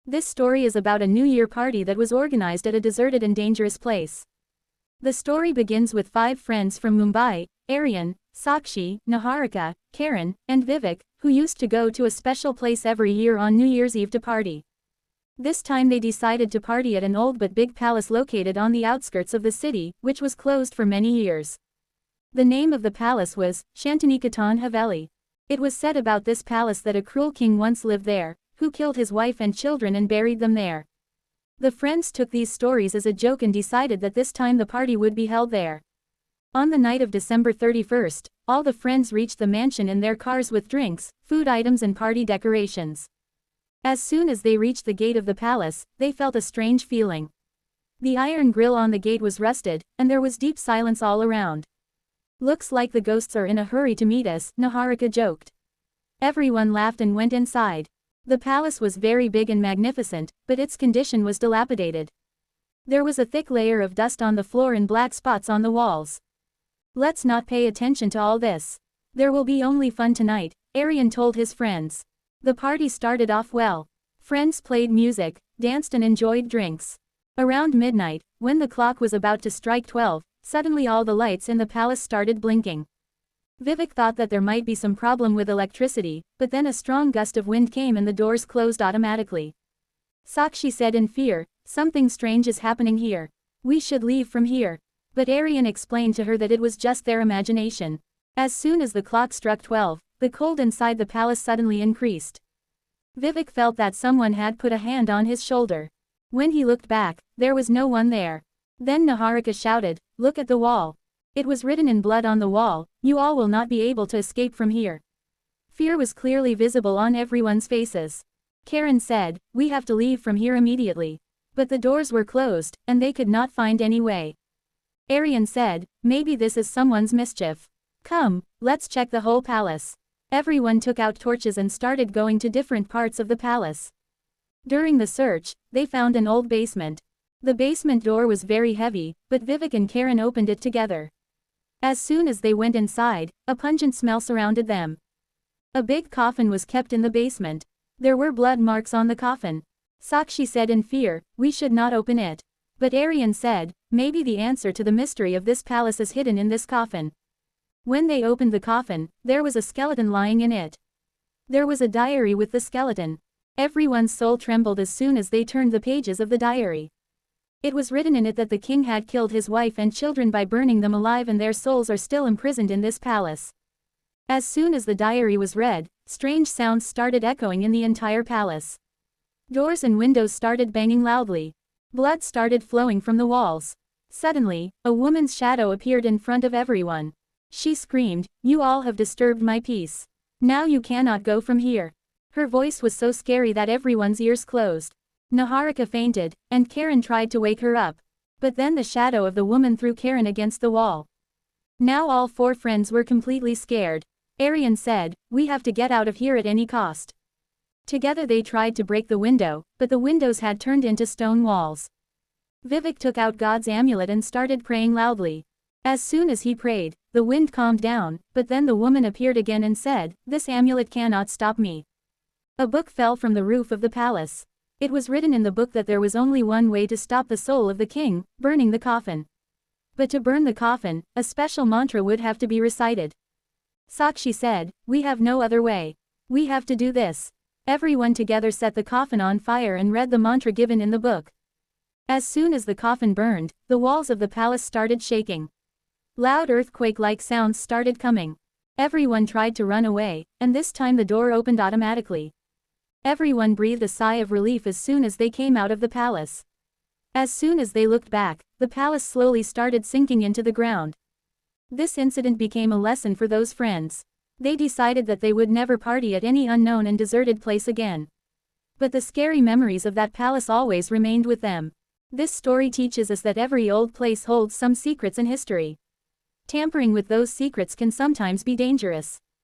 This story is about a New Year party that was organized at a deserted and dangerous place. The story begins with 5 friends from Mumbai, Aryan, Sakshi, Niharika, Karan, and Vivek, who used to go to a special place every year on New Year's Eve to party. This time they decided to party at an old but big palace located on the outskirts of the city, which was closed for many years. The name of the palace was Shantiniketan Haveli. It was said about this palace that a cruel king once lived there, who killed his wife and children and buried them there. The friends took these stories as a joke and decided that this time the party would be held there. On the night of December 31st, all the friends reached the mansion in their cars with drinks, food items and party decorations. As soon as they reached the gate of the palace, they felt a strange feeling. The iron grill on the gate was rusted, and there was deep silence all around. "Looks like the ghosts are in a hurry to meet us," Niharika joked. Everyone laughed and went inside. The palace was very big and magnificent, but its condition was dilapidated. There was a thick layer of dust on the floor and black spots on the walls. "Let's not pay attention to all this. There will be only fun tonight," Aryan told his friends. The party started off well. Friends played music, danced and enjoyed drinks. Around midnight, when the clock was about to strike 12, suddenly all the lights in the palace started blinking. Vivek thought that there might be some problem with electricity, but then a strong gust of wind came and the doors closed automatically. Sakshi said in fear, "Something strange is happening here. We should leave from here." But Aryan explained to her that it was just their imagination. As soon as the clock struck 12, the cold inside the palace suddenly increased. Vivek felt that someone had put a hand on his shoulder. When he looked back, there was no one there. Then Niharika shouted, "Look at the wall. It was written in blood on the wall, 'You all will not be able to escape from here.'" Fear was clearly visible on everyone's faces. Karan said, "We have to leave from here immediately." But the doors were closed, and they could not find any way. Aryan said, "Maybe this is someone's mischief. Come, let's check the whole palace." Everyone took out torches and started going to different parts of the palace. During the search, they found an old basement. The basement door was very heavy, but Vivek and Karan opened it together. As soon as they went inside, a pungent smell surrounded them. A big coffin was kept in the basement. There were blood marks on the coffin. Sakshi said in fear, "We should not open it." But Aryan said, "Maybe the answer to the mystery of this palace is hidden in this coffin." When they opened the coffin, there was a skeleton lying in it. There was a diary with the skeleton. Everyone's soul trembled as soon as they turned the pages of the diary. It was written in it that the king had killed his wife and children by burning them alive and their souls are still imprisoned in this palace. As soon as the diary was read, strange sounds started echoing in the entire palace. Doors and windows started banging loudly. Blood started flowing from the walls. Suddenly, a woman's shadow appeared in front of everyone. She screamed, "You all have disturbed my peace. Now you cannot go from here." Her voice was so scary that everyone's ears closed. Niharika fainted, and Karan tried to wake her up. But then the shadow of the woman threw Karan against the wall. Now all 4 friends were completely scared. Aryan said, "We have to get out of here at any cost." Together they tried to break the window, but the windows had turned into stone walls. Vivek took out God's amulet and started praying loudly. As soon as he prayed, the wind calmed down, but then the woman appeared again and said, "This amulet cannot stop me." A book fell from the roof of the palace. It was written in the book that there was only one way to stop the soul of the king, burning the coffin. But to burn the coffin, a special mantra would have to be recited. Sakshi said, "We have no other way. We have to do this." Everyone together set the coffin on fire and read the mantra given in the book. As soon as the coffin burned, the walls of the palace started shaking. Loud earthquake-like sounds started coming. Everyone tried to run away, and this time the door opened automatically. Everyone breathed a sigh of relief as soon as they came out of the palace. As soon as they looked back, the palace slowly started sinking into the ground. This incident became a lesson for those friends. They decided that they would never party at any unknown and deserted place again. But the scary memories of that palace always remained with them. This story teaches us that every old place holds some secrets and history. Tampering with those secrets can sometimes be dangerous.